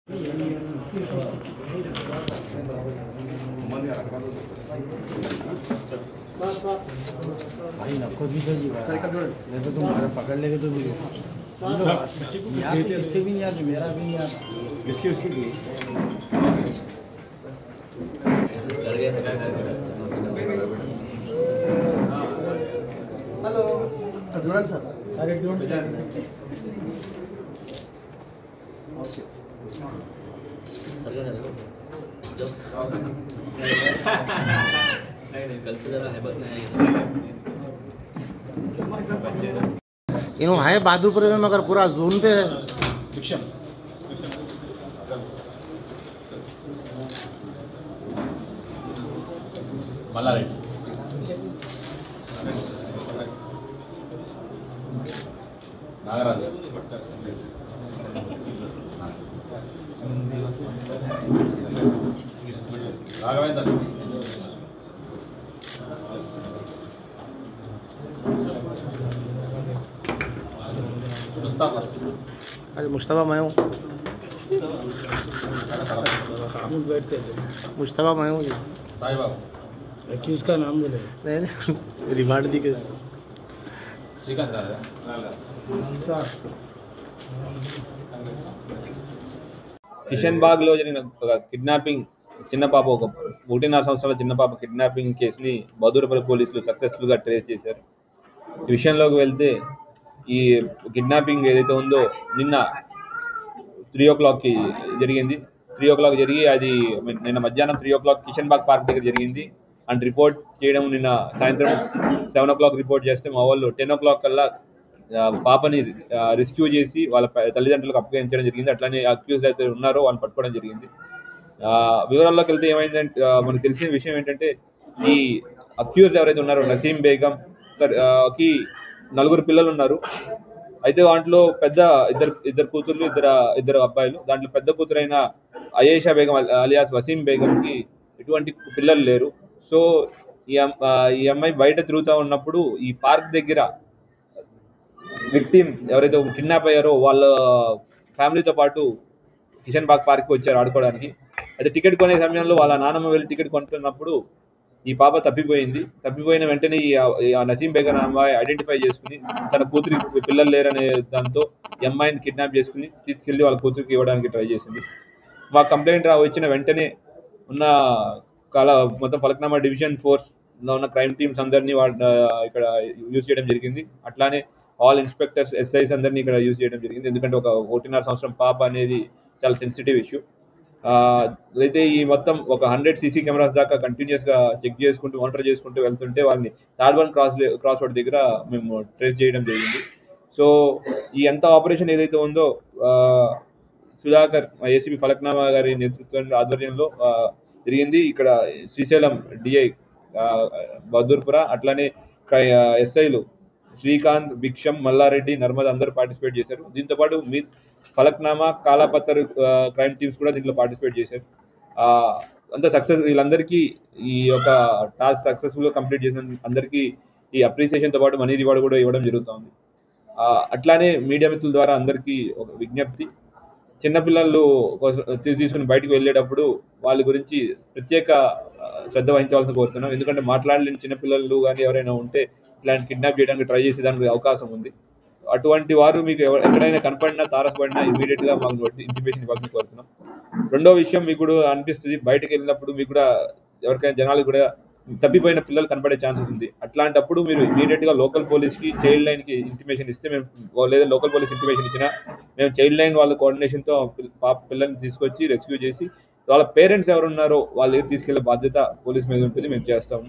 भाई नक्को भी नहीं तो तुम्हारा पकड़ लेगा तो भी इसके भी नहीं आते, मेरा भी नहीं आता, इसके उसके लिए हेलो जुड़न सर, अरे जुड़न ओके सर नहीं कल से जरा हैबत नहीं है बहादुरपुर में, मगर पूरा जोन पे है। नागराज राघवेंद्र मुस्तफा, अरे मुस्तफा मैं हूँ, बैठते मुस्तफा मैं हूँ। साहिब एक्यूज का नाम बोले नहीं रिमांड दी के श्रीकांत కిషన్ బాగ్లో జరిగిన కిడ్నాపింగ్ చిన్న పాప, ఒక 1.5 సంవత్సరాల చిన్న పాప కిడ్నాపింగ్ కేసుని బహదూర్పుర పోలీసులు సక్సెస్ఫుల్గా ట్రేస్ చేశారు. ఈ విషయంలోకి వెళ్తే ఈ కిడ్నాపింగ్ ఏదైతే ఉందో నిన్న 3 o'clockకి జరిగింది. 3 o'clock జరిగి అది నిన్న మధ్యాహ్నం 3 o'clock కిషన్ బాగ్ పార్క్ దగ్గర జరిగింది. అండ్ రిపోర్ట్ చేయడం నిన్న సాయంత్రం 7 o'clock రిపోర్ట్ చేస్తే మా వాళ్ళు 10 o'clock కల్లా పాపని రెస్క్యూ చేసి వాళ్ళ తల్లిదండ్రులకు అప్పగించడం జరిగింది. అట్లానే అక్యూజ్డ్ అయితే ఉన్నారో వాళ్ళని పట్టుకోవడం జరిగింది. వివరాల్లోకి వెళ్తే ఏమైందంటే మనకు తెలిసిన విషయం ఏంటంటే ఈ అక్యూజ్డ్ ఎవరైతే ఉన్నారో నసీం బేగం కి 4 పిల్లలు ఉన్నారు. అయితే దాంట్లో పెద్ద ఇద్దరు కూతుర్లు, ఇద్దరు అబ్బాయిలు. దాంట్లో పెద్ద కూతురైన అయేషా బేగం అలియాస్ వసీం బేగంకి ఎటువంటి పిల్లలు లేరు. సో ఈ అమ్మాయి బయట తిరుగుతూ ఉన్నప్పుడు ఈ పార్క్ దగ్గర విక్టిమ్ ఎవరైతే కిడ్నాప్ అయ్యారో వాళ్ళ ఫ్యామిలీతో పాటు కిషన్ బాగ్ పార్క్కి వచ్చారు ఆడుకోవడానికి. అయితే టికెట్ కొనే సమయంలో వాళ్ళ నాన్నమ్మ వెళ్ళి టికెట్ కొంటున్నప్పుడు ఈ పాప తప్పిపోయిన వెంటనే ఈ నసీం బేగం అమ్మాయి ఐడెంటిఫై చేసుకుని తన కూతురికి పిల్లలు లేరనే దాంతో ఈ అమ్మాయిని కిడ్నాప్ చేసుకుని తీసుకెళ్లి వాళ్ళ కూతురికి ఇవ్వడానికి ట్రై చేసింది. మా కంప్లైంట్ వచ్చిన వెంటనే ఉన్న మొత్తం ఫలక్నామా డివిజన్ ఫోర్స్లో ఉన్న క్రైమ్ టీమ్స్ అందరినీ ఇక్కడ యూజ్ చేయడం జరిగింది. అట్లానే ఆల్ ఇన్స్పెక్టర్స్, ఎస్ఐస్ అందరినీ ఇక్కడ యూజ్ చేయడం జరిగింది. ఎందుకంటే ఒక 1.5 సంవత్సరం పాప అనేది చాలా సెన్సిటివ్ ఇష్యూ. అయితే ఈ మొత్తం ఒక 100 సీసీ కెమెరాస్ దాకా కంటిన్యూస్గా చెక్ చేసుకుంటూ మానిటర్ చేసుకుంటూ వెళ్తుంటే వాళ్ళని తాడ్బన్ క్రాస్ రోడ్ దగ్గర మేము ట్రేస్ చేయడం జరిగింది. సో ఈ ఎంత ఆపరేషన్ ఏదైతే ఉందో సుధాకర్ ఏసీపీ ఫలక్నామా గారి నేతృత్వంలో ఆధ్వర్యంలో జరిగింది. ఇక్కడ శ్రీశైలం డిఐ బహదూర్పుర, అట్లానే ఎస్ఐలు శ్రీకాంత్, భిక్షం, మల్లారెడ్డి, నర్మద్ అందరూ పార్టిసిపేట్ చేశారు. దీంతోపాటు ఫలక్నామా, కాలాపత్తర్ క్రైమ్ టీమ్స్ కూడా దీంట్లో పార్టిసిపేట్ చేశారు. అంత సక్సెస్ వీళ్ళందరికీ ఈ యొక్క టాస్క్ సక్సెస్ఫుల్గా కంప్లీట్ చేసిన అందరికీ ఈ అప్రిసియేషన్తో పాటు మనీ రివార్డ్ కూడా ఇవ్వడం జరుగుతుంది. అట్లానే మీడియా మిత్రుల ద్వారా అందరికీ ఒక విజ్ఞప్తి, చిన్నపిల్లలు తీసుకుని బయటకు వెళ్ళేటప్పుడు వాళ్ళ గురించి ప్రత్యేక శ్రద్ధ వహించవలసిన కోరుతున్నాం. ఎందుకంటే మాట్లాడలేని చిన్నపిల్లలు కానీ ఎవరైనా ఉంటే ఇట్లాంటి కిడ్నాప్ చేయడానికి ట్రై చేసేదానికి అవకాశం ఉంది. అటువంటి వారు మీకు ఎక్కడైనా కనపడినా, తారసపడినా ఇమీడియట్గా మాకు ఇంటిమేషన్ ఇవ్వాలని కోరుతున్నాం. రెండో విషయం, మీకు కూడా అనిపిస్తుంది బయటకు వెళ్ళినప్పుడు మీకు కూడా ఎవరికైనా జనాలకు కూడా తప్పిపోయిన పిల్లలు కనపడే ఛాన్సెస్ ఉంది. అట్లాంటప్పుడు మీరు ఇమీడియట్గా లోకల్ పోలీస్కి, చైల్డ్ లైన్కి ఇంటిమేషన్ ఇస్తే మేము, లేదా లోకల్ పోలీస్ ఇంటిమేషన్ ఇచ్చినా మేము చైల్డ్ లైన్ వాళ్ళ కోఆర్డినేషన్తో పిల్లల్ని తీసుకొచ్చి రెస్క్యూ చేసి వాళ్ళ పేరెంట్స్ ఎవరున్నారో వాళ్ళ దగ్గర తీసుకెళ్లే బాధ్యత పోలీస్ మీద ఉంటుంది, మేము చేస్తాము.